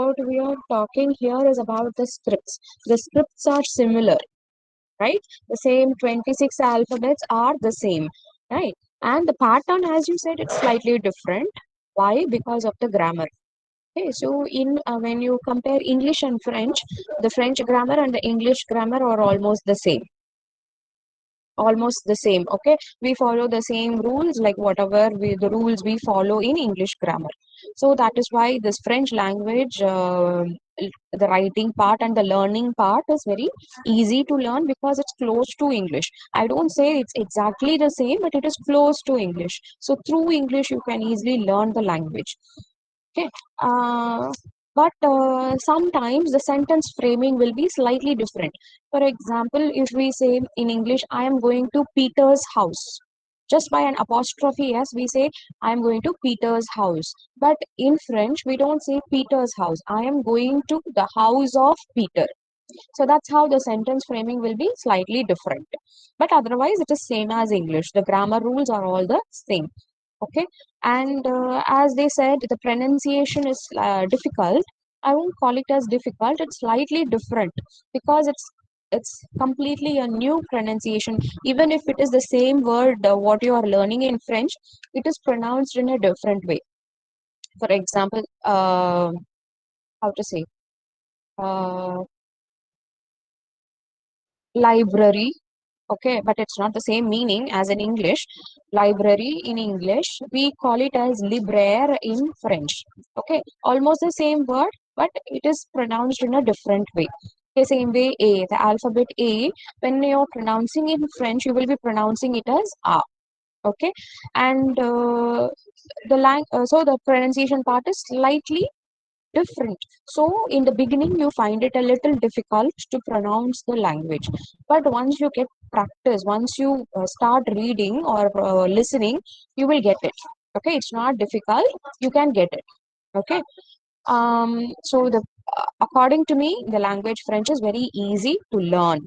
about we are talking here is about the scripts. The scripts are similar, right? The same 26 alphabets are the same, right? And the pattern, as you said, it's slightly different. Why? Because of the grammar. Okay, so in when you compare English and French, the French grammar and the English grammar are almost the same. Okay, we follow the same rules, like whatever the rules we follow in English grammar. So that is why this French language, the writing part and the learning part is very easy to learn because it's close to English. I don't say it's exactly the same, but it is close to English. So through English you can easily learn the language. Okay. But sometimes the sentence framing will be slightly different. For example, if we say in English, I am going to Peter's house. Just by an apostrophe, yes, we say, I am going to Peter's house. But in French, we don't say Peter's house. I am going to the house of Peter. So that's how the sentence framing will be slightly different. But otherwise, it is same as English. The grammar rules are all the same. Okay. And as they said, the pronunciation is difficult. I won't call it as difficult. It's slightly different because it's completely a new pronunciation. Even if it is the same word, what you are learning in French, it is pronounced in a different way. For example, how to say, uh, library. Okay, but it's not the same meaning as in English. Library in English, we call it as libraire in French. Okay, almost the same word, but it is pronounced in a different way. Okay, same way A, the alphabet A, when you're pronouncing in French, you will be pronouncing it as A. Okay, and so the pronunciation part is slightly different. So in the beginning, you find it a little difficult to pronounce the language. But once you get practice, once you start reading or listening, you will get it. Okay, it's not difficult. You can get it. Okay. So according to me, the language French is very easy to learn.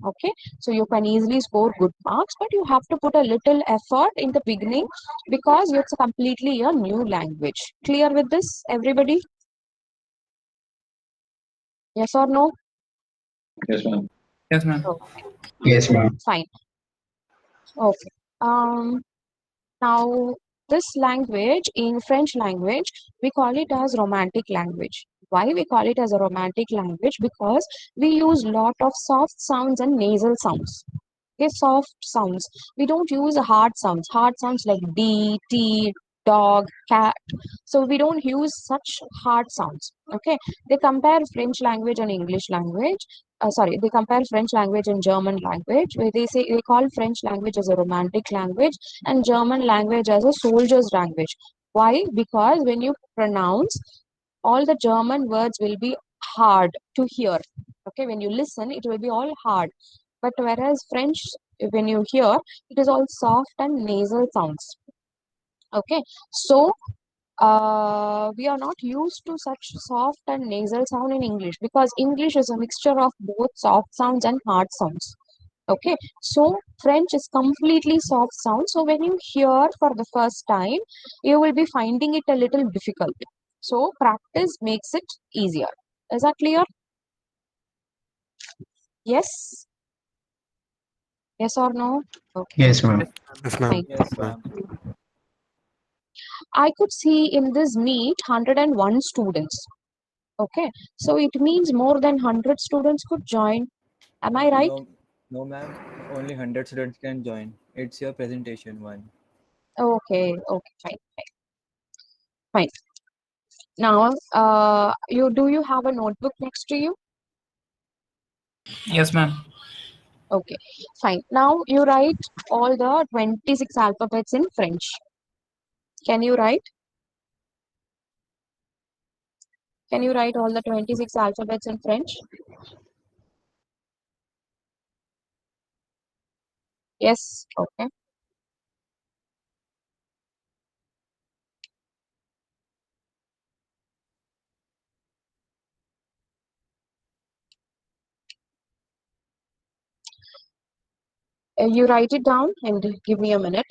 Okay, so you can easily score good marks, but you have to put a little effort in the beginning because it's completely a new language. Clear with this, everybody? Yes or no? Yes, ma'am. Yes, ma'am. Okay, Yes, ma'am. fine. Okay. Um, Now this language in French language, we call it as romantic language. Why we call it as a romantic language? Because we use lot of soft sounds and nasal sounds. Okay, soft sounds. We don't use hard sounds. Hard sounds like D, T, dog, cat. So we don't use such hard sounds. Okay, they compare French language and English language. Sorry, they compare French language and German language, where they call French language as a romantic language and German language as a soldier's language. Why? Because when you pronounce, all the German words will be hard to hear. Okay, when you listen, it will be all hard. But whereas French, when you hear, it is all soft and nasal sounds. Okay, so we are not used to such soft and nasal sound in English because English is a mixture of both soft sounds and hard sounds. Okay, so French is completely soft sound. So when you hear for the first time, you will be finding it a little difficult. So practice makes it easier. Is that clear? Yes? Yes or no? Okay, Yes, ma'am. Yes, ma'am. Yes, ma'am. fine. Yes, Yes, ma'am. ma'am. I could see in this meet 101 students. Okay, so it means more than 100 students could join. Am I right? No, no, ma'am. Only 100 students can join. It's your presentation one. Okay, okay, fine, fine. Now, you have a notebook next to you? Yes, ma'am. Okay, fine. Now you write all the 26 alphabets in French. Can you write? Can you write all the 26 alphabets in French? Yes. Okay. You write it down and give me a minute.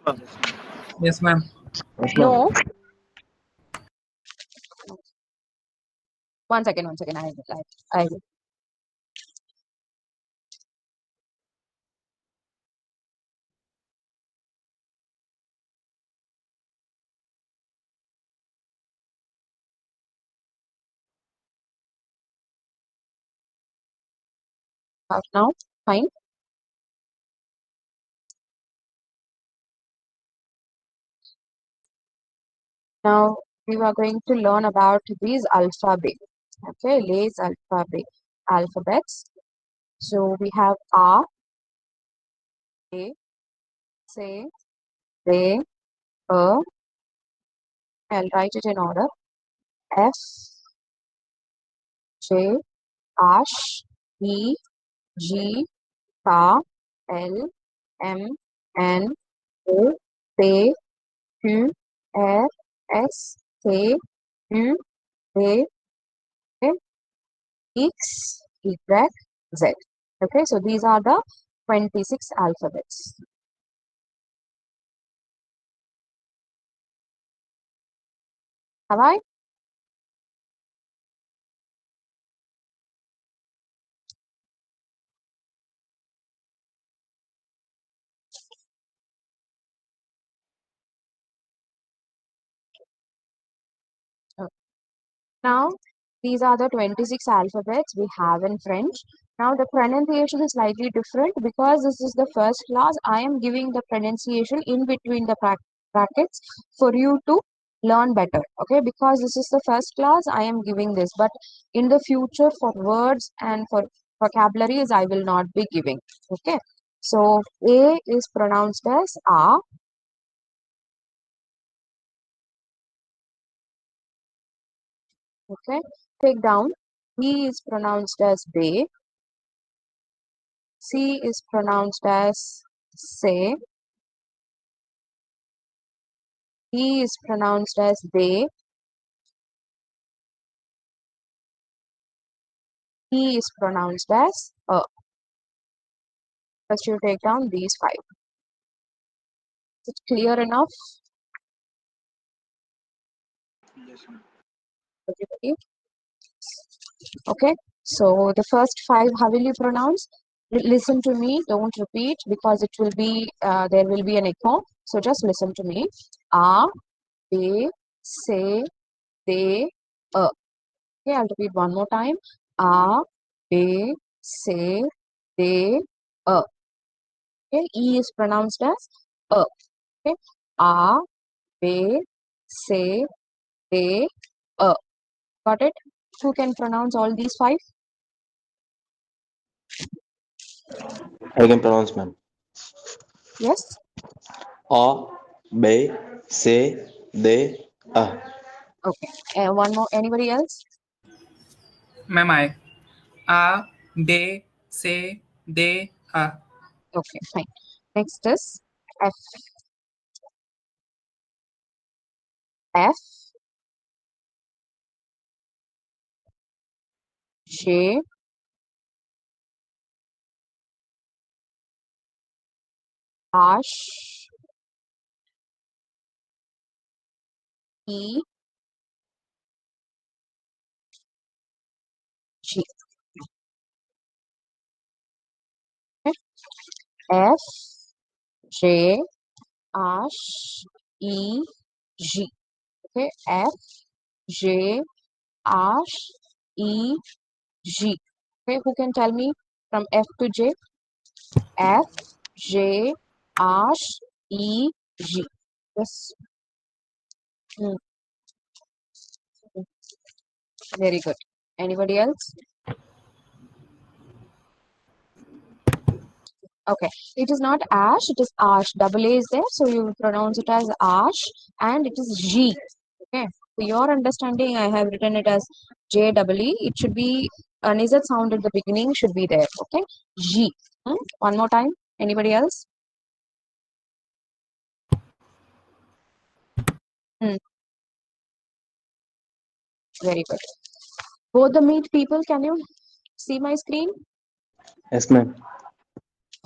Yes, ma'am. Yes, ma'am. No. One second. I will. Now, fine. Now we are going to learn about these alphabet. Okay, les alphabets. So we have A, E, C, D, E. I'll write it in order. F, J, H, E, G, K, L, M, N, O, P, Q, R, S, T, U, V, X, Y, Z. Okay, so these are the 26 alphabets. Have I? Okay. Now, these are the 26 alphabets we have in French. Now, the pronunciation is slightly different because this is the first class. I am giving the pronunciation in between the brackets for you to learn better. Okay, because this is the first class, I am giving this. But in the future, for words and for vocabularies, I will not be giving. Okay, so A is pronounced as A. Okay, take down. B is pronounced as B. C is pronounced as say. D is pronounced as they. E is pronounced as a. First, you take down these five. Is it clear enough? Everybody? Okay. So the first five, how will you pronounce? Listen to me. Don't repeat because it will be there will be an echo. So just listen to me. A, B, say, they, a. Okay, I'll repeat one more time. A, B, say, they, a. Okay, E is pronounced as a. Okay, A, B, say, they, a. Got it? Who can pronounce all these five? I can pronounce, ma'am. Yes. A, B, C, D, A. Okay. One more. Anybody else? Ma'am, I. A, they, say, they, a. Okay, fine. Next is F. F, J, H, E, G. Okay. F, J, H, E, G. Okay. F, J, H, E, G. Okay. Who can tell me from F to J? F, J, H, E, G. Yes. Hmm, very good. Anybody else? Okay. It is not ash, it is ash. Double A is there, so you will pronounce it as ash, and it is G. Okay. For your understanding, I have written it as J double E. It should be an Z sound at the beginning should be there. Okay. G. One more time. Anybody else? Hmm, very good. Both the meet people, can you see my screen? Yes, ma'am.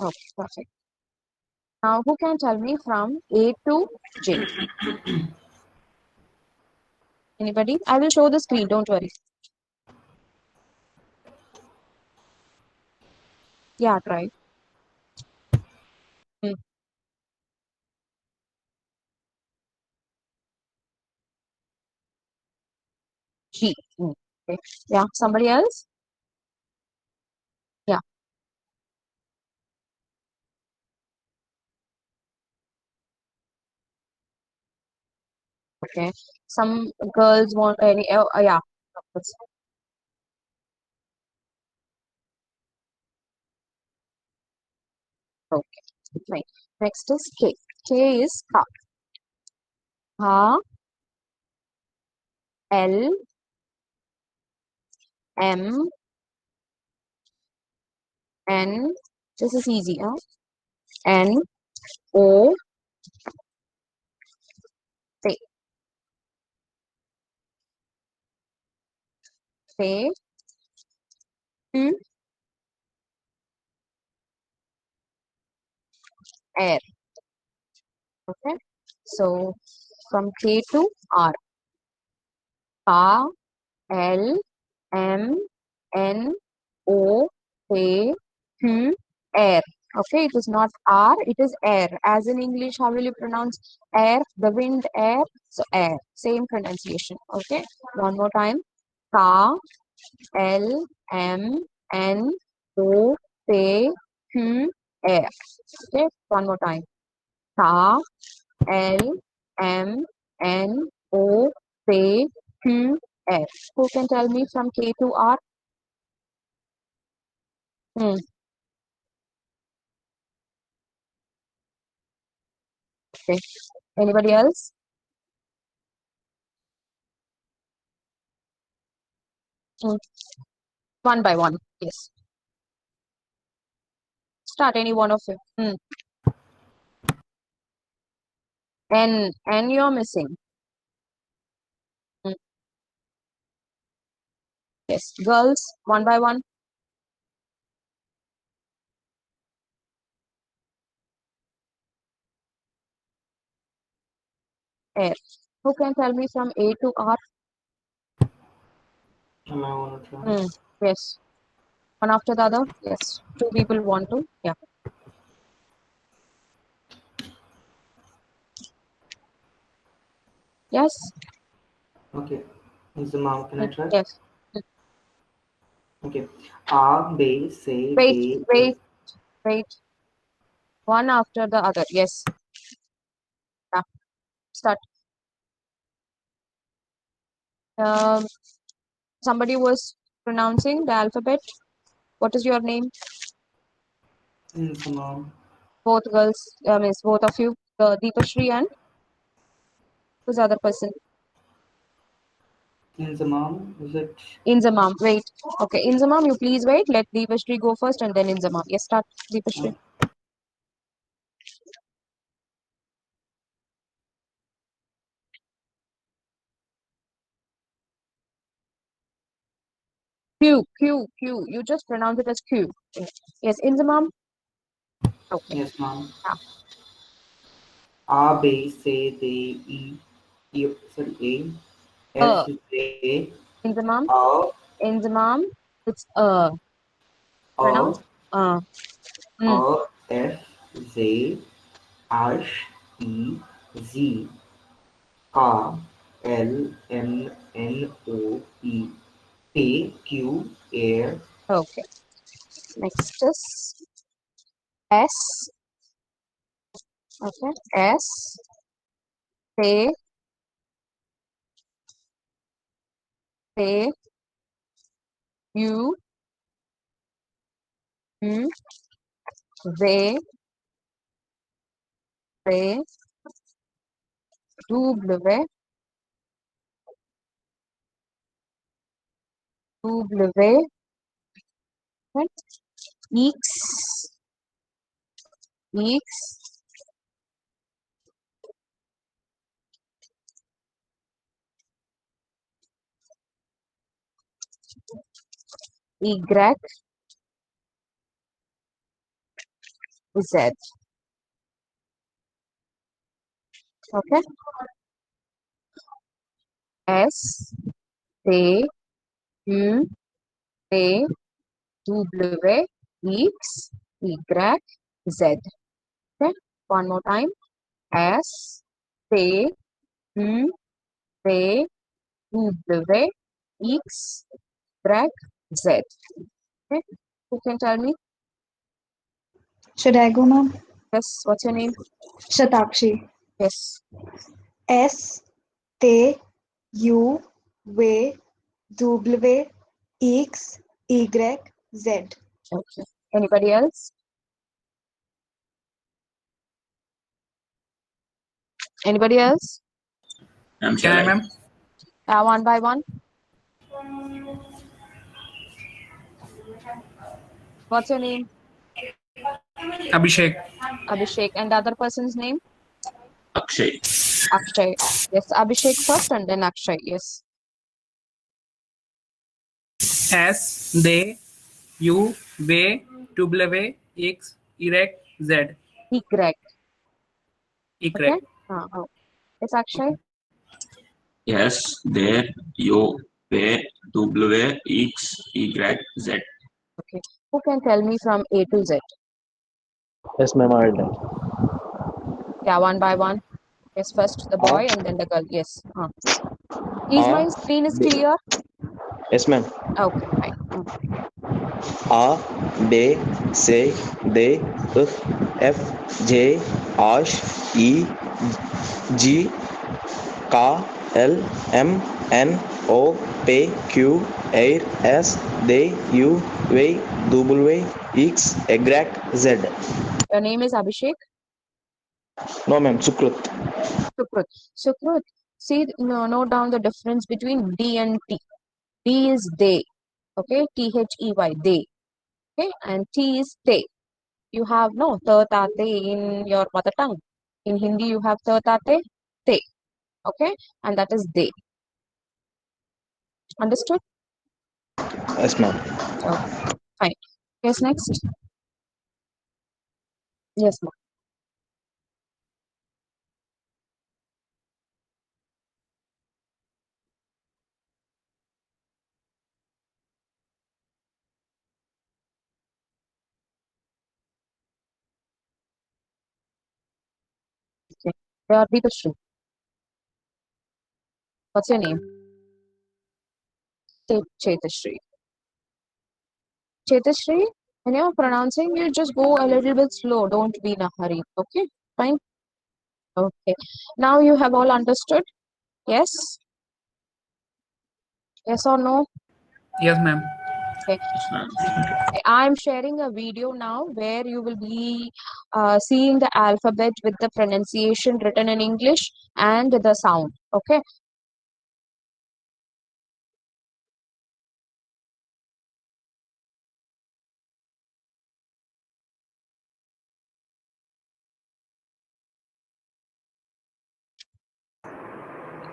Okay, perfect. Now, who can tell me from A to J? Anybody? I will show the screen, don't worry. Yeah, try. Hmm. G. Okay. Yeah, somebody else? Yeah, okay. Some girls want any, yeah. That's- Okay, fine. Next is K. K is Ka. Ka, L, M, N. This is easy, huh? N, O, P. P, Q, R. Okay. So from K to R. Ka, L, M, N, O, P, Q, air. Okay, it is not R, it is air. As in English, how will you pronounce air? The wind, air. So air. Same pronunciation. Okay. One more time. Ka, L, M, N, O, P, Q, air. Okay. One more time. Ka, L, M, N, O, P, Q, air. Who can tell me from K to R? Hmm. Okay. Anybody else? Hmm. One by one. Yes. Start any one of you. N you're missing. Hmm. Yes. Girls, one by one. Air. Who can tell me from A to R? Am I want to try? Hmm. Yes. One after the other. Yes. Two people want to. Yeah. Yes. Okay. Inzamam, can I try? Yes. Okay. A, B, C, Wait. D, E. Wait. Wait. One after the other. Yes. Yeah. Start. Um. Somebody was pronouncing the alphabet. What is your name? Inzamam. Both girls. Means both of you. Deepashri and who's the other person? Inzamam, is it? Inzamam, wait. Okay, Inzamam, you please wait. Let Deepashri go first and then Inzamam. Yes, start, Deepashri. Q, Q, Q. You just pronounce it as Q. Yes, Inzamam. Okay. Yes, ma'am. Yeah. A, B, C, D, E. E, sorry, A, F, J, Inzamam. O, Inzamam. It's pronounce. O, Uh. Mm. O, F, Z, H, E, Z, K, L, M, N, O, P, P, Q, A, Okay. Next is S. Okay. S. T. T. U. U. V. V. W. W. Right? X. X. Y. Z. Okay. S T U A W X Y Z. Okay. One more time. S T U A W X Y Z. Okay. Who can tell me? Should I go, ma'am? Yes. What's your name? Shatakshi. Yes. S T U V W X Y Z. Okay. Anybody else? Anybody else? Can I, ma'am? One by one. What's your name? Abhishek. Abhishek. And the other person's name? Akshay. Akshay. Yes. Abhishek first and then Akshay. Yes. S D U V W X Y Z. Y. Y. Okay. Oh. Yes, Akshay. S there U V W X Y Z. Okay. Who can tell me from A to Z? Yes, ma'am. I will tell. Yeah, one by one. Yes, first the boy and then the girl. Yes. Is my screen is B. clear? Yes, ma'am. Okay, fine. A B C D F J H I G K L M N O P Q R S D U V W X Y Z. Your name is Abhishek? No, ma'am. Sukrut. Sukrut. Sukrut, see, note down the difference between D and T. D is they. Okay, They, they. Okay, and T is they. You have no ta ta te in your mother tongue. In Hindi, you have ta ta te. Okay, and that is they. Understood? Yes, ma'am. Okay, fine. Yes, next. Yes, ma'am. Okay. Deepashri. What's your name? Chetashri. Chetashri, when you're pronouncing, you just go a little bit slow. Don't be in a hurry. Okay, fine. Okay. Now you have all understood? Yes? Yes or no? Yes, ma'am. Okay. I'm sharing a video now where you will be seeing the alphabet with the pronunciation written in English and the sound. Okay.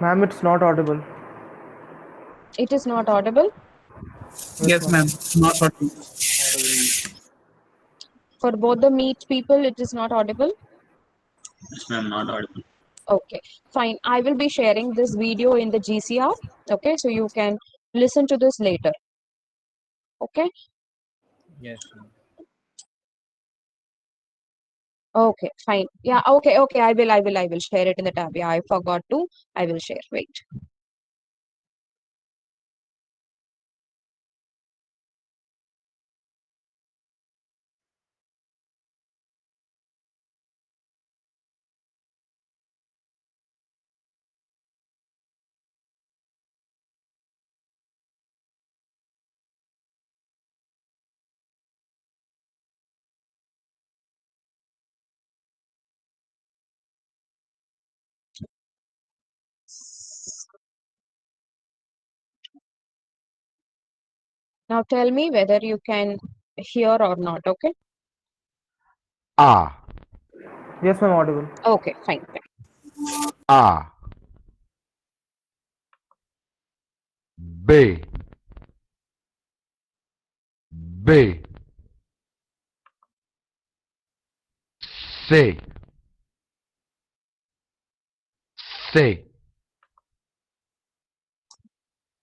Ma'am, it's not audible. It is not audible. Yes, ma'am. Not audible. For both the meet people, it is not audible. Yes, ma'am. Not audible. Okay, fine. I will be sharing this video in the GCR. Okay, so you can listen to this later. Okay. Yes, ma'am. Okay, fine. Yeah, okay. I will share it in the tab. Yeah, I forgot to. I will share. Wait. Now tell me whether you can hear or not. Okay. A, Yes, ma'am, audible. Okay, fine. A, B, B, C, C,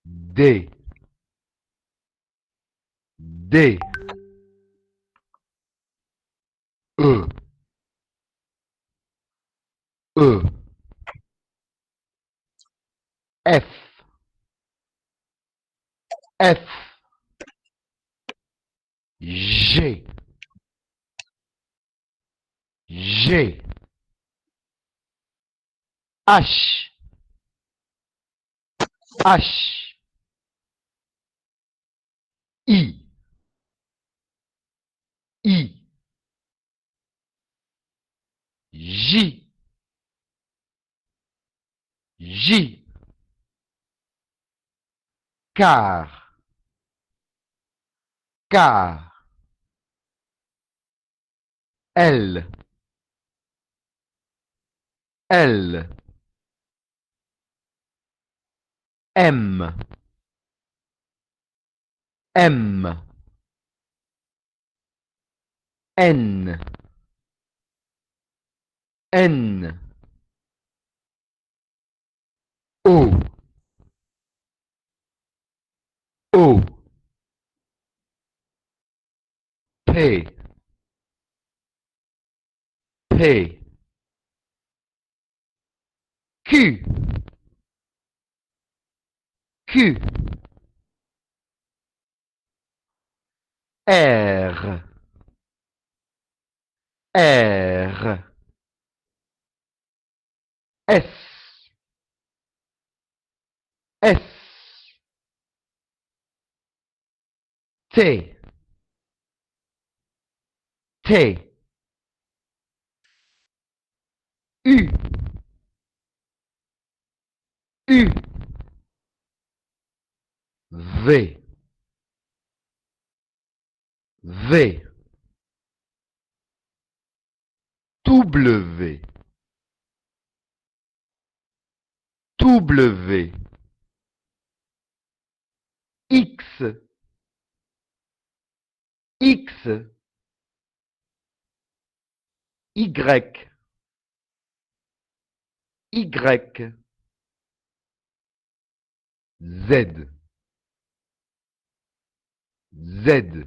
D, D, E, E, F, F, G, G, H, H, I, I, J, J, car, car, L, L, M, M, N, N, O, O, P, P, Q, Q, R, R, S, S, T, T, U, U, V, V, W, W, X, X, Y, Y, Z, Z.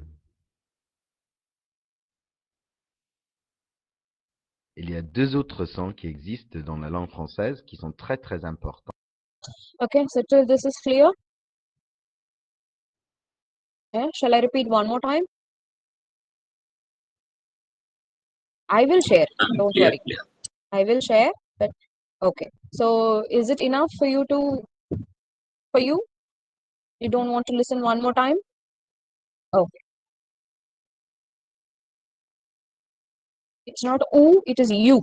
Il y a deux autres sons qui existent dans la langue française qui sont très très importants. Okay, so till this is clear. Yeah, shall I repeat one more time? I will share. Don't Clear, worry. clear. I will share. But okay. So is it enough for you to for you? You don't want to listen one more time? Okay. It's not U, it is U.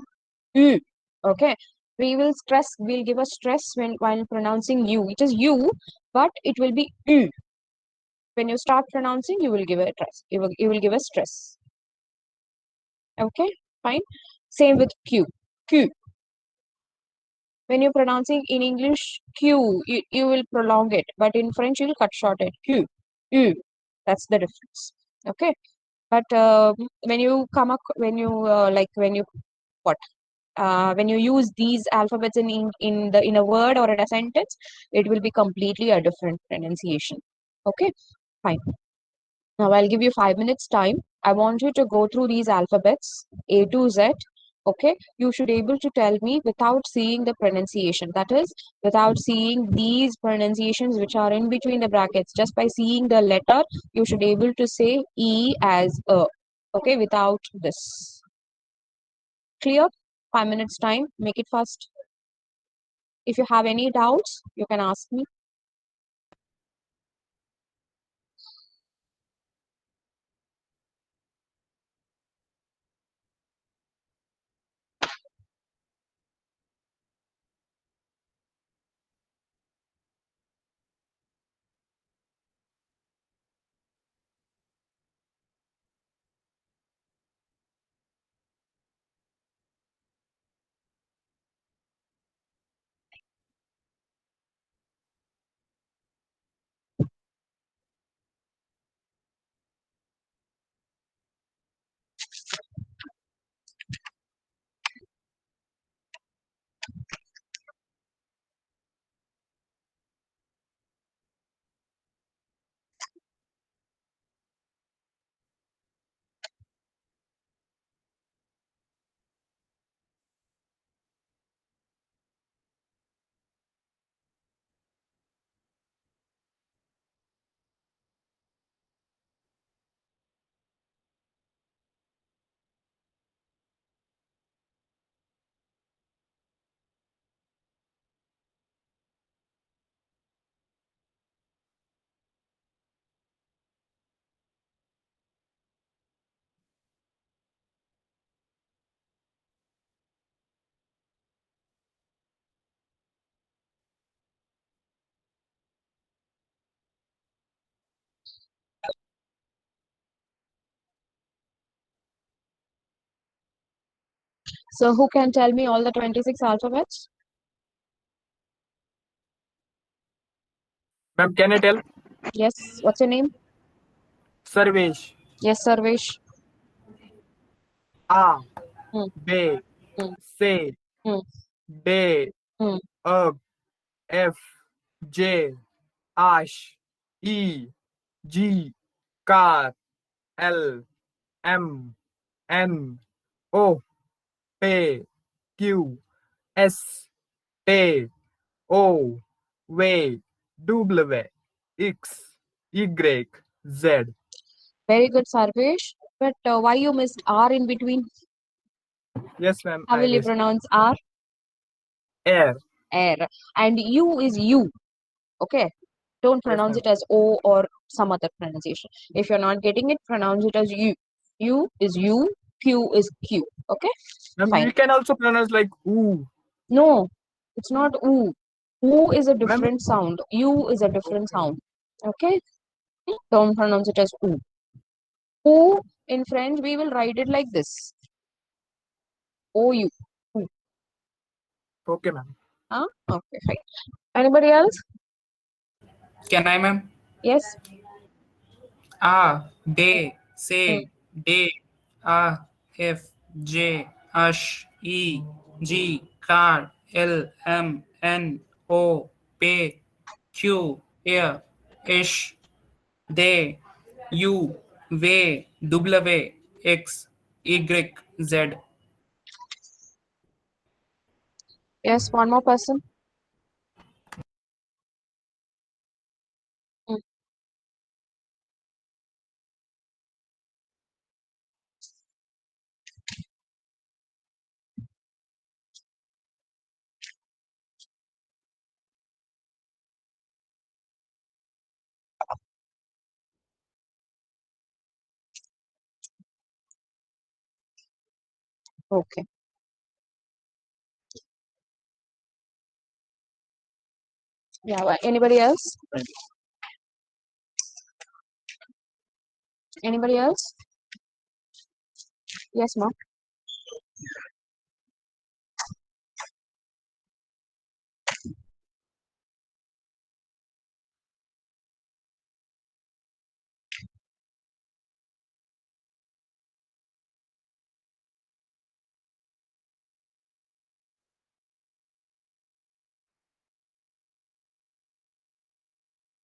U. Okay. We'll give a stress when pronouncing U. It is U, but it will be U. When you start pronouncing, you will give a stress. You will give a stress. Okay, fine. Same with Q. Q. When you're pronouncing in English Q, you will prolong it, but in French you'll cut short it. Q. U. That's the difference. Okay. But when you come up, when you what when you use these alphabets in a word or in a sentence, it will be completely a different pronunciation. Okay, fine. Now I'll give you 5 minutes time. I want you to go through these alphabets A to Z. Okay, you should able to tell me without seeing the pronunciation. That is, without seeing these pronunciations which are in between the brackets. Just by seeing the letter, you should able to say E as a. Okay, without this. Clear? 5 minutes time. Make it fast. If you have any doubts, you can ask me. So who can tell me all the 26 alphabets? Ma'am, can I tell? Yes. What's your name? Sarvesh. Yes, Sarvesh. A, Hmm. B, Hmm. C, Hmm. D, Hmm. E, F, J, H, E, G, K, L, M, N, O, P, Q, S, T, O, V, W, X, Y, Z. Very good, Sarvesh. But why you missed R in between? Yes, ma'am, How I will you missed. pronounce R? Air. Air. And U is U. Okay. Don't Yes, pronounce ma'am. it as O or some other pronunciation. If you're not getting it, pronounce it as U. U is U. Q is Q. Okay. Ma'am, Fine. we can also pronounce like ooh. No, it's not U. U is a Ma'am, different sound. U is a different sound. Okay. Don't pronounce it as U. U in French, we will write it like this. OU. U. okay, ma'am. Huh? Okay, fine. Anybody else? Can I, ma'am? Yes. A, Mm, D, mm. C, D, A, F, J, H, E, G, K, L, M, N, O, P, Q, R, S, D, U, V, W, X, Y, Z. Yes, one more person. Mm. Okay. Yeah, anybody else? Anybody else? Yes, ma'am.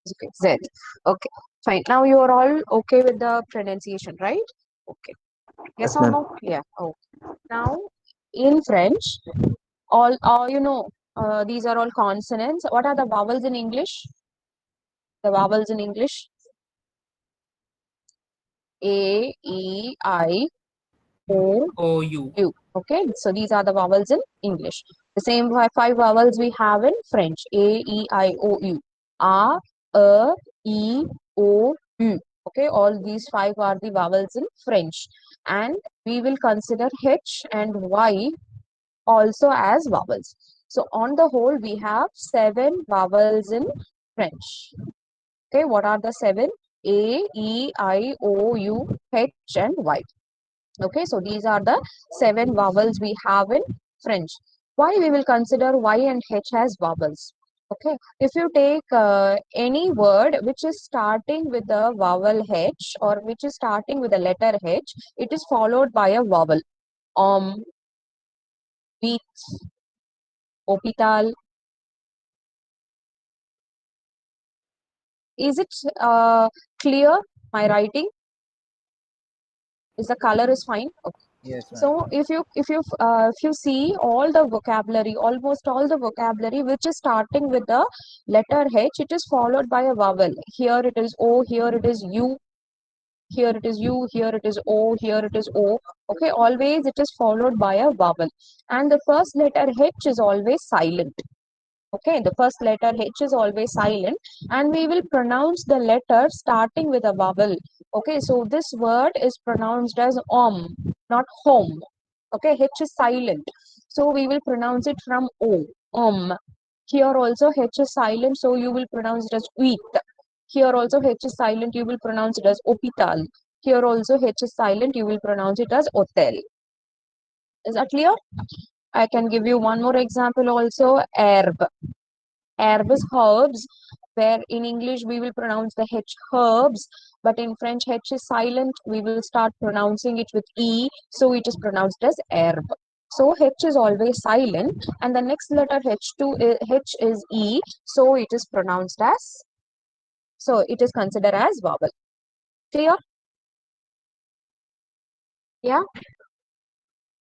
Okay, Z. Okay, fine. Now you are all okay with the pronunciation, right? Okay. Yes Yes, or ma'am. no? Yeah. Okay. Now, in French, these are all consonants. What are the vowels in English? The vowels in English: A, E, I, O, O, U. U. Okay, so these are the vowels in English. The same five vowels we have in French: A, E, I, O, U. A, E, O, U. Okay, all these five are the vowels in French, and we will consider H and Y also as vowels. So on the whole, we have 7 vowels in French. Okay, what are the 7? A, E, I, O, U, H, and Y. Okay, so these are the 7 vowels we have in French. Why we will consider Y and H as vowels? Okay, if you take any word which is starting with the vowel H or which is starting with the letter H, it is followed by a vowel. Wheat, hospital. Is it clear? My writing? Is the color is fine? Okay. Yes, ma'am. So if you see all the vocabulary, almost all the vocabulary which is starting with the letter H, it is followed by a vowel. Here it is O, here it is U, here it is U, here it is O, here it is O. Okay, always it is followed by a vowel. And the first letter H is always silent. Okay, the first letter H is always silent, and we will pronounce the letter starting with a vowel. Okay, so this word is pronounced as not home. Okay, H is silent, so we will pronounce it from O. Here also H is silent, so you will pronounce it as wheat. Here also H is silent, you will pronounce it as hospital. Here also H is silent, you will pronounce it as hotel. Is that clear? I can give you one more example also. Herb. Herb is herbs, where in English we will pronounce the H herbs, but in French H is silent. We will start pronouncing it with E, so it is pronounced as herb. So H is always silent, and the next letter H is E, so it is pronounced as, so it is considered as vowel. Clear? Yeah?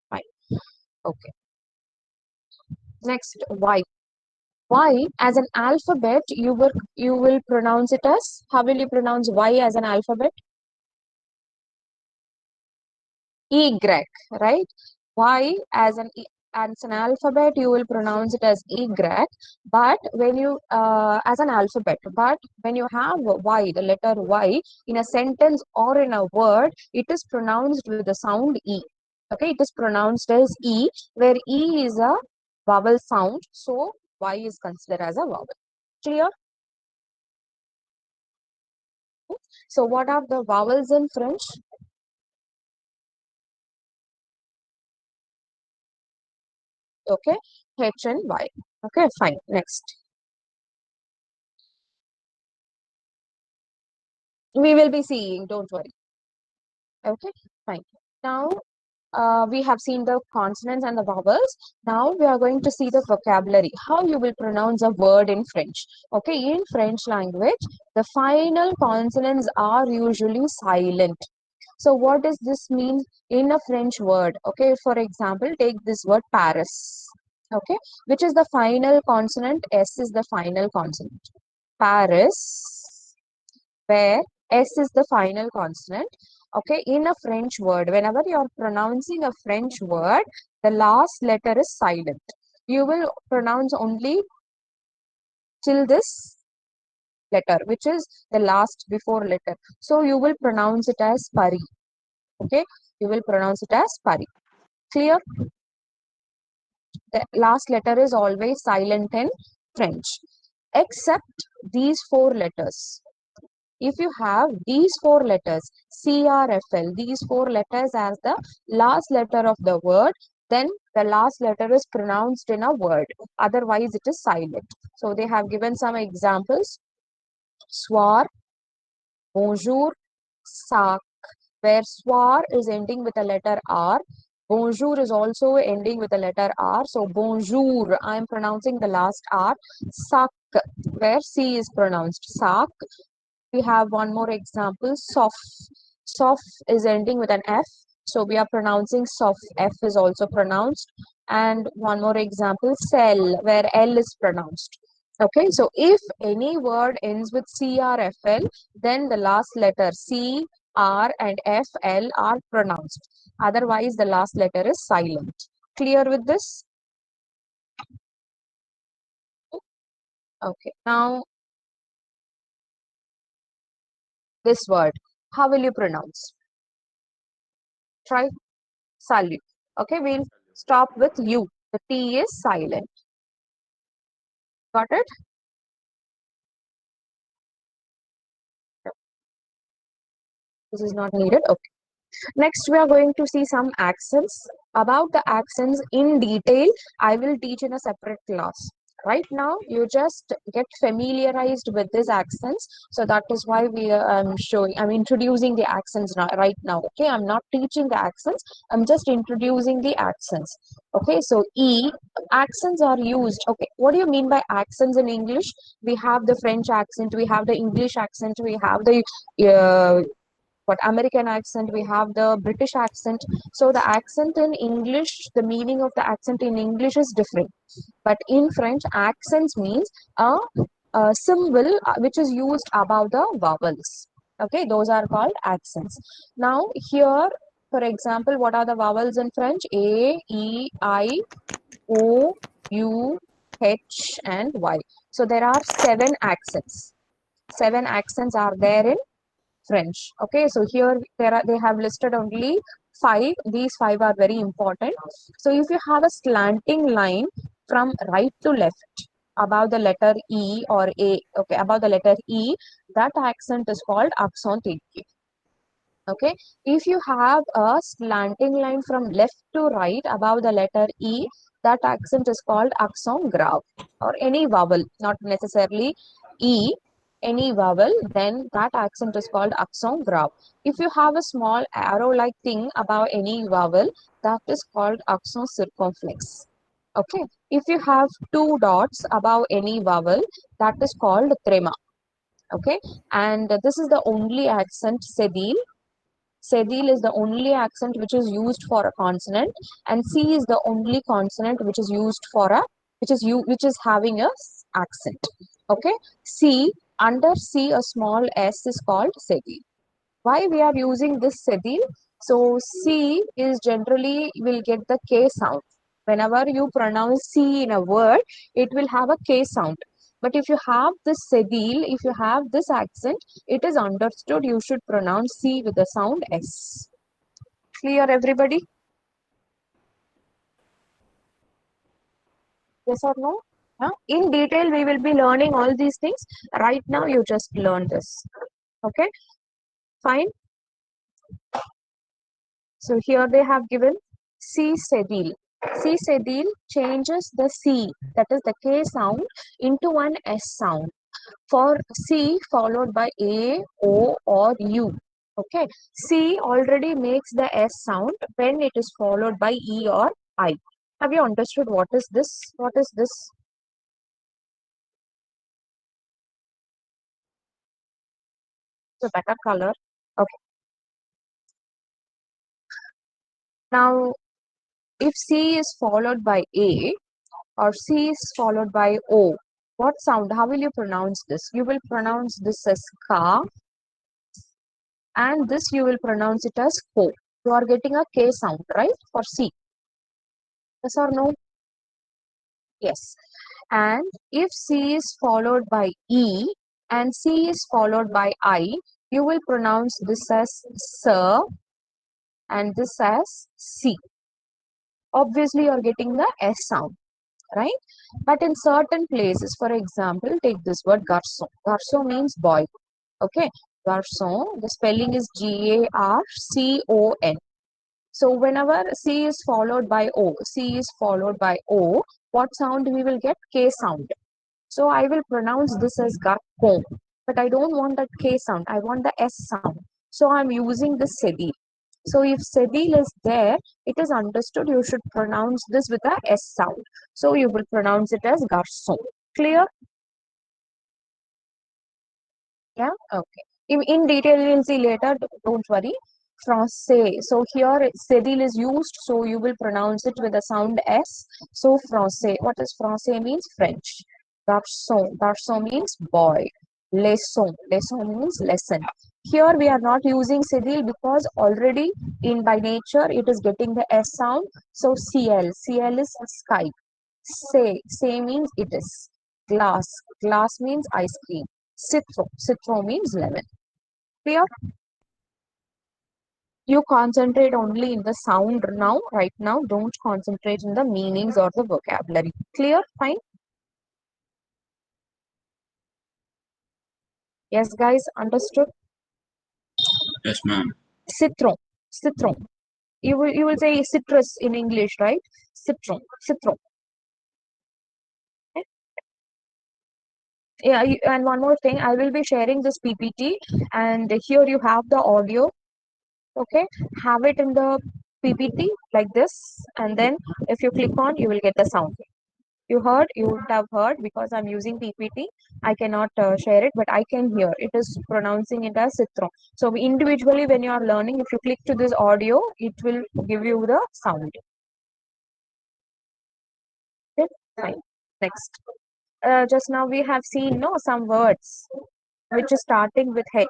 Fine. Okay. Next, Y. Y as an alphabet, you will pronounce it as, how will you pronounce Y as an alphabet? Y, right? Y as an alphabet, you will pronounce it as Y, but when you as an alphabet, but when you have Y, the letter Y in a sentence or in a word, it is pronounced with the sound E. Okay, it is pronounced as E, where E is a vowel sound, so Y is considered as a vowel. Clear? So what are the vowels in French? Okay, H and Y. Okay, fine. Next. We will be seeing, don't worry. Okay, fine. Now we have seen the consonants and the vowels. Now we are going to see the vocabulary, how you will pronounce a word in French. Okay, in French language, the final consonants are usually silent. So what does this mean in a French word? Okay, for example, take this word Paris. Okay, which is the final consonant? S is the final consonant. Paris, where S is the final consonant. Okay, in a French word, whenever you are pronouncing a French word, the last letter is silent. You will pronounce only till this letter, which is the last before letter. So you will pronounce it as Pari. Okay, you will pronounce it as Pari. Clear? The last letter is always silent in French, except these four letters. If you have these four letters, CRFL, these four letters as the last letter of the word, then the last letter is pronounced in a word. Otherwise, it is silent. So they have given some examples. Soir, bonjour, sac, where soir is ending with a letter R. Bonjour is also ending with a letter R. So bonjour, I am pronouncing the last R. Sac, where C is pronounced sac. We have one more example, sof. Sof is ending with an F, so we are pronouncing sof. F is also pronounced. And one more example, cell, where L is pronounced. Okay, so if any word ends with C R F L, then the last letter C, R, and F, L are pronounced. Otherwise, the last letter is silent. Clear with this? Okay, now this word, how will you pronounce? Try. Salute. Okay, we'll stop with U. The T is silent. Got it? This is not needed. Okay. Next, we are going to see some accents. About the accents in detail, I will teach in a separate class. Right now, you just get familiarized with these accents. So that is why I'm introducing the accents now, right now. Okay, I'm not teaching the accents. I'm just introducing the accents. Okay, so accents are used. Okay, what do you mean by accents in English? We have the French accent, we have the English accent, we have the American accent, we have the British accent. So the accent in English, the meaning of the accent in English is different. But in French, accents means a symbol which is used above the vowels. Okay, those are called accents. Now here, for example, what are the vowels in French? A, E, I, O, U, H, and Y. So there are 7 accents. 7 accents are there in French. Okay, so here they have listed only 5. These 5 are very important. So if you have a slanting line from right to left above the letter E or A, okay, above the letter E, that accent is called accent aigu. Okay, if you have a slanting line from left to right above the letter E, that accent is called accent grave, or any vowel, not necessarily E, any vowel, then that accent is called accent grave. If you have a small arrow-like thing above any vowel, that is called accent circumflex. Okay, if you have two dots above any vowel, that is called trema. Okay, and this is the only accent sedil. Sedil is the only accent which is used for a consonant, and C is the only consonant which is used for a which is having a accent. Okay, C, under C a small s is called sedil. Why we are using this sedil? So C is generally will get the K sound. Whenever you pronounce C in a word, it will have a K sound. But if you have this sedil, if you have this accent, it is understood you should pronounce C with the sound S. Clear, everybody? Yes or no? Huh? In detail, we will be learning all these things. Right now, you just learn this. Okay, fine. So here they have given C sedil. C sedil changes the C, that is the K sound, into an S sound for C followed by A, O or U. Okay, C already makes the S sound when it is followed by E or I. Have you understood what is this? What is this? It's a better color. Okay. Now, if C is followed by A or C is followed by O, what sound? How will you pronounce this? You will pronounce this as ka, and this you will pronounce it as ko. You are getting a K sound, right? For C. Yes or no? Yes. And if C is followed by E and C is followed by I, you will pronounce this as sir and this as C. Obviously, you are getting the S sound, right? But in certain places, for example, take this word garçon. Garçon means boy. Okay, garçon, the spelling is Garcon. So whenever C is followed by O, C is followed by O, what sound we will get? K sound. So I will pronounce this as garcon, but I don't want that K sound. I want the S sound. So I'm using the sedil. So if sedil is there, it is understood you should pronounce this with a S sound. So you will pronounce it as garçon. Clear? Yeah, okay. In detail, we will see later. Don't worry. Français. So here sedil is used, so you will pronounce it with the sound S. So français. What does français means? French. Garçon. Garçon means boy. Leçon. Leçon means lesson. Here we are not using sedil because already in by nature it is getting the S sound. So CL. CL is sky. Say means it is. Glass. Glass means ice cream. Citron. Citron means lemon. Clear? You concentrate only in the sound now, right now. Don't concentrate in the meanings or the vocabulary. Clear? Fine? Yes, guys, understood? Yes, ma'am. Citron. Citron. You will say citrus in English, right? Citron. Citron. Okay? Yeah, and one more thing, I will be sharing this PPT, and here you have the audio. Okay, have it in the PPT like this, and then if you click on, you will get the sound. You heard, you would have heard, because I'm using PPT. I cannot share it, but I can hear. It is pronouncing it as citron. So individually, when you are learning, if you click to this audio, it will give you the sound. Okay, fine. Next. Just now we have seen some words which is starting with H.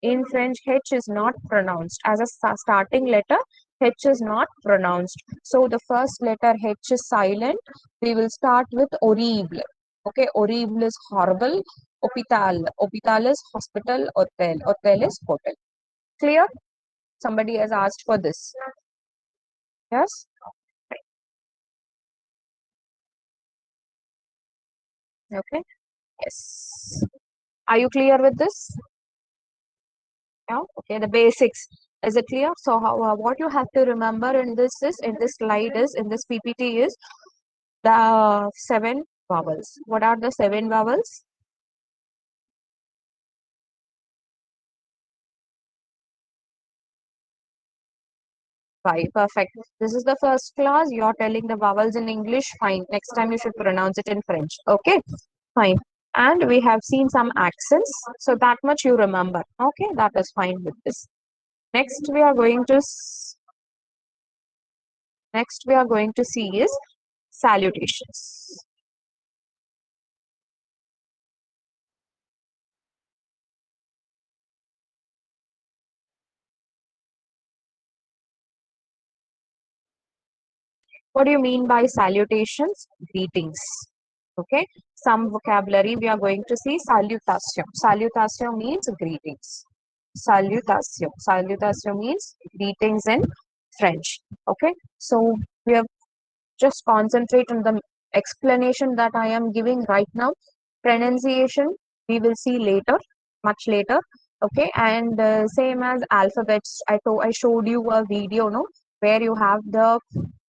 In French, H is not pronounced. As a starting letter, H is not pronounced. So the first letter H is silent. We will start with horrible. Okay, horrible is horrible. Hôpital. Hôpital is hospital. Hotel. Hotel is hotel. Clear? Somebody has asked for this. Yes? Okay. Yes. Are you clear with this? Yeah. Okay. The basics. Is it clear? So what you have to remember in this slide is, in this PPT is the 7 vowels. What are the 7 vowels? Five. Perfect. This is the first class. You're telling the vowels in English. Fine. Next time you should pronounce it in French. Okay. Fine. And we have seen some accents. So that much you remember. Okay. That is fine with this. Next we are going to see is salutations. What do you mean by salutations? Greetings. Okay. Some vocabulary we are going to see. Salutation. Salutation means greetings. Salutation. Salutation means greetings in French. Okay. So we have just concentrate on the explanation that I am giving right now. Pronunciation we will see later, much later. Okay. And same as alphabets. I showed you a video, no, where you have the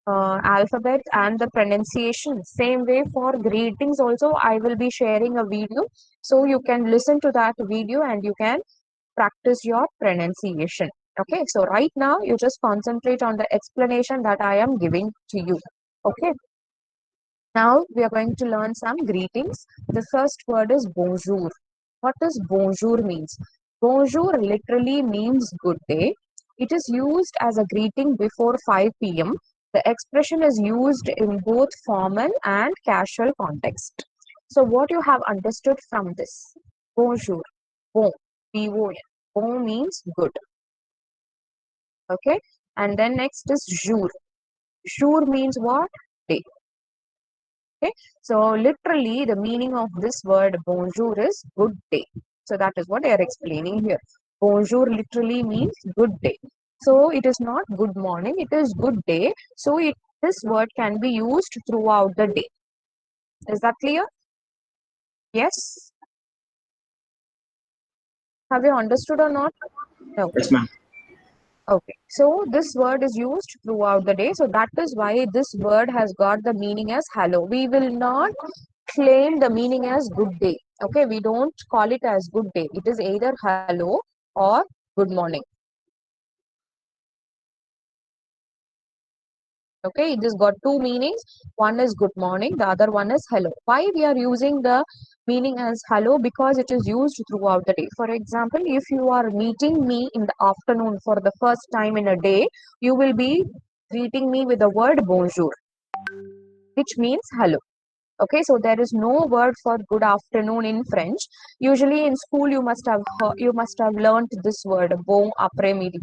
alphabet and the pronunciation. Same way for greetings also I will be sharing a video, so you can listen to that video and you can practice your pronunciation. Okay, so right now you just concentrate on the explanation that I am giving to you. Okay, now we are going to learn some greetings. The first word is bonjour. What does bonjour means? Bonjour literally means good day. It is used as a greeting before 5 p.m. The expression is used in both formal and casual context. So what you have understood from this? Bonjour. Bon. B-O-N. Bon means good. Okay. And then next is jour. Jour means what? Day. Okay, so literally the meaning of this word bonjour is good day. So that is what they are explaining here. Bonjour literally means good day. So it is not good morning, it is good day. So this word can be used throughout the day. Is that clear? Yes? Have you understood or not? No. Yes, ma'am. Okay, so this word is used throughout the day. So that is why this word has got the meaning as hello. We will not claim the meaning as good day. Okay, we don't call it as good day. It is either hello or good morning. Okay, it has got two meanings. One is good morning, the other one is hello. Why we are using the meaning as hello? Because it is used throughout the day. For example, if you are meeting me in the afternoon for the first time in a day, you will be greeting me with the word bonjour, which means hello. Okay, so there is no word for good afternoon in French. Usually in school you must have learnt this word bon après midi.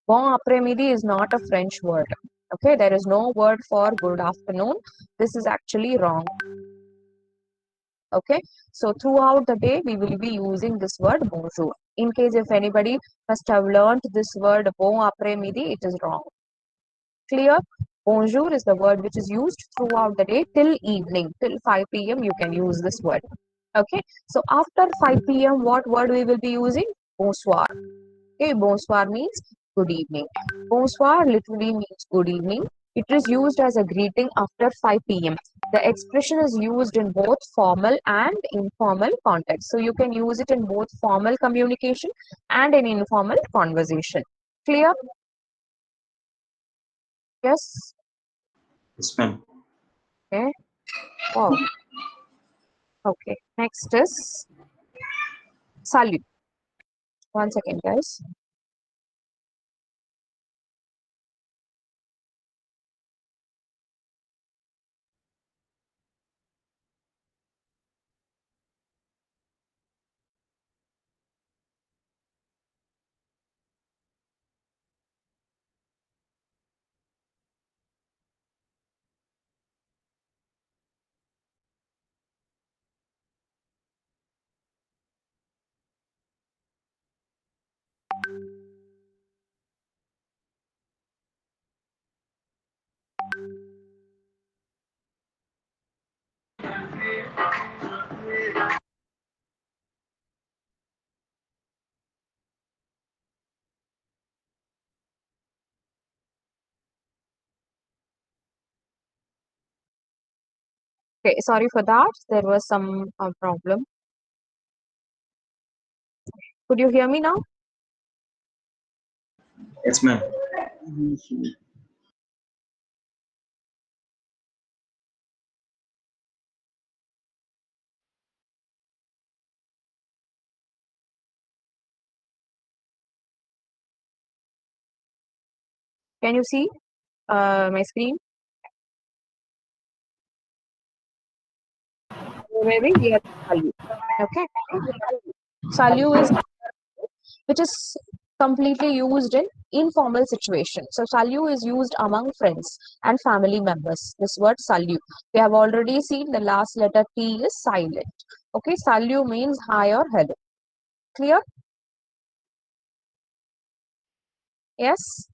Bon après midi is not a French word. Okay, there is no word for good afternoon. This is actually wrong. Okay, so throughout the day we will be using this word bonjour. In case if anybody must have learnt this word bon après midi, it is wrong. Clear? Bonjour is the word which is used throughout the day till evening, till 5 p.m. You can use this word. Okay, so after 5 p.m. what word we will be using? Bonsoir. Okay, bonsoir means good evening. Bonsoir literally means good evening. It is used as a greeting after 5 p.m. The expression is used in both formal and informal context. So you can use it in both formal communication and in informal conversation. Clear? Yes? Yes, ma'am. Okay. Wow. Okay. Next is salute. One second, guys. Okay, sorry for that. There was some problem. Could you hear me now? Yes, ma'am. Can you see my screen? Maybe here, Salyu. Okay. Salyu is which is completely used in informal situation. So salyu is used among friends and family members. This word salyu. We have already seen the last letter T is silent. Okay, salyu means hi or hello. Clear? Yes.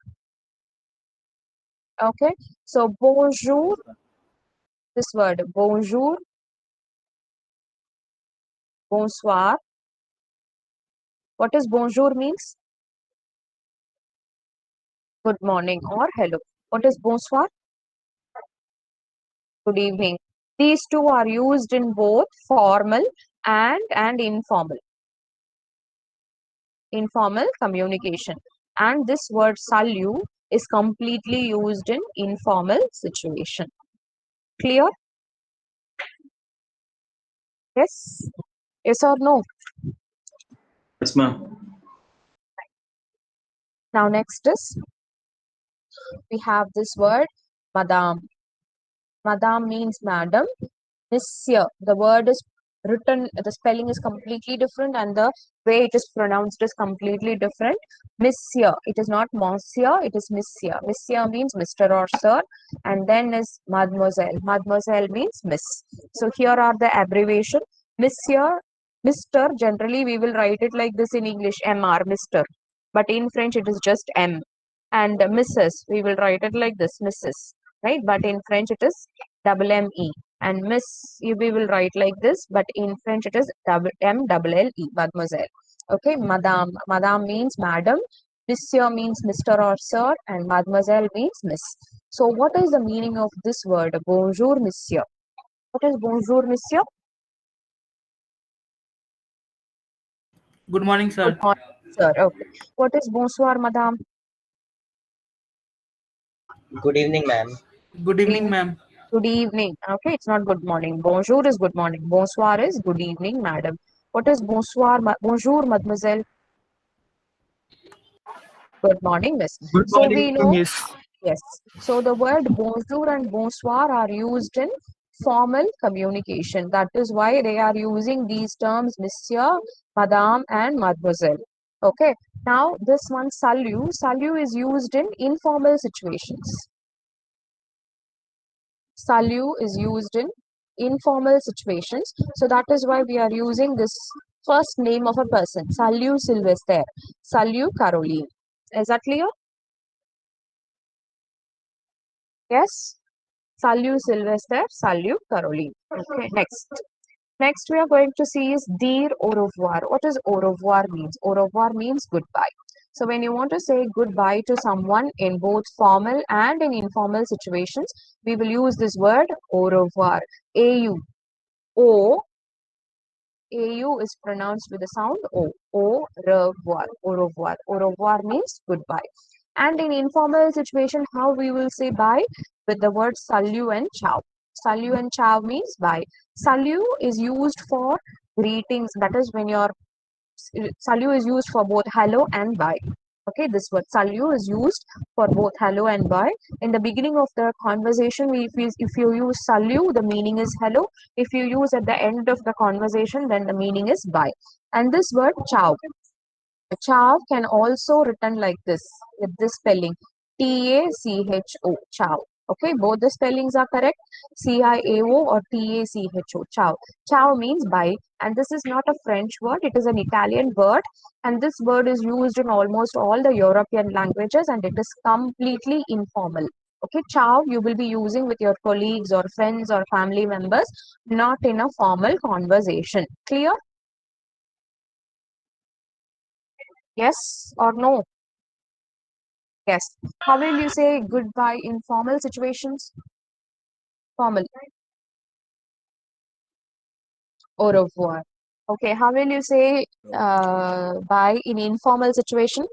Okay. So bonjour. This word bonjour, bonsoir. What does bonjour means? Good morning or hello. What is bonsoir? Good evening. These two are used in both formal and informal communication. And this word salute is completely used in informal situation. Clear? Yes? Yes or no? Yes, ma'am. Now next is we have this word madam. Madam means madam. Monsieur, the word is written, the spelling is completely different and the way it is pronounced is completely different. Monsieur, it is not monsieur, it is monsieur. Monsieur means Mr. or Sir, and then is mademoiselle. Mademoiselle means Miss. So here are the abbreviation. Monsieur, Mr. Generally we will write it like this in English, MR, Mr. But in French it is just M. And Mrs. we will write it like this, Mrs. Right? But in French it is double ME. And Miss we will write like this, but in French it is MLLE, mademoiselle. Okay, madame. Madame means madam, monsieur means Mr. or Sir, and mademoiselle means Miss. So what is the meaning of this word? Bonjour, monsieur. What is bonjour, monsieur? Good morning, Good sir. morning, sir. Okay. What is bonsoir, madame? Good evening, ma'am. Good evening, ma'am. Good evening. Okay, it's not good morning. Bonjour is good morning. Bonsoir is good evening, madam. What is bonsoir? Bonjour, mademoiselle. Good morning, miss. Good So we morning, know, Miss. yes. So the word bonjour and bonsoir are used in formal communication. That is why they are using these terms, monsieur, madame, and mademoiselle. Okay. Now this one, salut. Salut is used in informal situations. Salut is used in informal situations. So that is why we are using this first name of a person. Salut Sylvester. Salut Caroline. Is that clear? Yes. Salut Sylvester. Salut Caroline. Okay, next. Next we are going to see is dire au revoir. What does au revoir means? Au revoir means goodbye. So when you want to say goodbye to someone in both formal and in informal situations, we will use this word au revoir. AU. O AU is pronounced with the sound O. Au revoir. Au revoir. Au revoir means goodbye. And in informal situation, how we will say bye? With the word salut and ciao. Salut and ciao means bye. Salut is used for greetings. That is when your salut is used for both hello and bye. Okay, this word salut is used for both hello and bye. In the beginning of the conversation, if you use salut, the meaning is hello. If you use at the end of the conversation, then the meaning is bye. And this word ciao. Ciao can also written like this with this spelling TACHO. Ciao. Okay, both the spellings are correct. CIAO or TACHO. Ciao. Ciao means bye, and this is not a French word, it is an Italian word, and this word is used in almost all the European languages and it is completely informal. Okay, ciao you will be using with your colleagues or friends or family members, not in a formal conversation. Clear? Yes or no? Yes. How will you say goodbye in formal situations? Formal. Au revoir. Okay, how will you say bye in informal situation?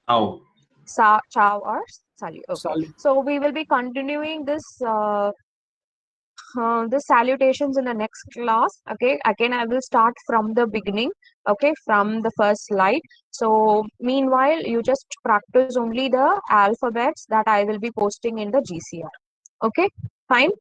How? Ciao or salut. Okay. Salut. So we will be continuing the salutations in the next class. Okay, again I will start from the beginning. Okay, from the first slide. So meanwhile, you just practice only the alphabets that I will be posting in the GCR. Okay, fine.